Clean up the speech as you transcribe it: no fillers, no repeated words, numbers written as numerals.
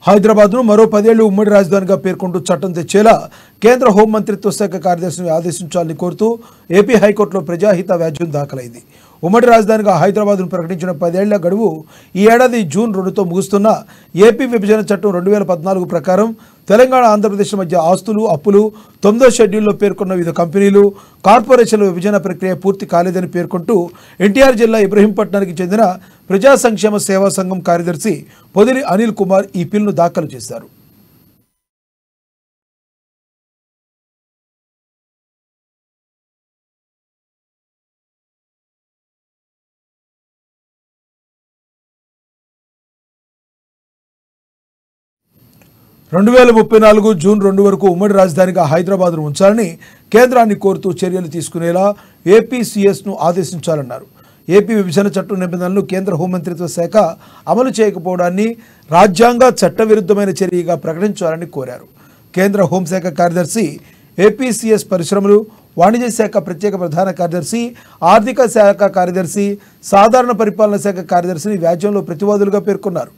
హైదరాబాద్ను మరో 10 ఏళ్లు ఉమ్మడి రాజధానిగా పేర్కొంటూ చట్టం తెచ్చేలా కేంద్ర హోంమంత్రిత్వ శాఖ కార్యదర్శిని ఆదేశించాలని కోరుతూ ఏపీ హైకోర్టులో ప్రజాహిత వ్యాజ్యం దాఖలైంది. ఉమ్మడి రాజధానిగా హైదరాబాద్ను ప్రకటించిన 10 ఏళ్ల గడువు ఈ ఏడాది జూన్ 2తో ముగుస్తున్న ఏపీ విభజన చట్టం 2014 ప్రకారం తెలంగాణ ఆంధ్రప్రదేశ్ మధ్య ఆస్తులు అప్పులు 9వ షెడ్యూల్లో పేర్కొన్న వివిధ కంపెనీలు కార్పొరేషన్ల విభజన ప్రక్రియ పూర్తి కాలేదని పేర్కొంటూ ఎన్టీఆర్ జిల్లా ఇబ్రహీంపట్నానికి చెందిన ప్రజా సంక్షేమ సేవా సంఘం కార్యదర్శి పొదిలి అనిల్ కుమార్ ఈ పిల్ను దాఖలు చేశారు. జూన్ 2 వరకు ఉమ్మడి రాజధానిగా హైదరాబాద్ను ఉంచాలని కేంద్రాన్ని కోరుతూ చర్యలు తీసుకునేలా ఏపీసీఎస్ను ఆదేశించాలన్నారు. ఏపీ విభజన చట్టం నిబంధనలను కేంద్ర హోంమంత్రిత్వ శాఖ అమలు చేయకపోవడాన్ని రాజ్యాంగ చట్టవిరుద్ధమైన చర్యగా ప్రకటించాలని కోరారు. కేంద్ర హోంశాఖ కార్యదర్శి, ఏపీసీఎస్ పరిశ్రమలు, వాణిజ్య శాఖ ప్రత్యేక ప్రధాన కార్యదర్శి, ఆర్థిక శాఖ కార్యదర్శి, సాధారణ పరిపాలన శాఖ కార్యదర్శిని వ్యాజ్యంలో ప్రతివాదులుగా పేర్కొన్నారు.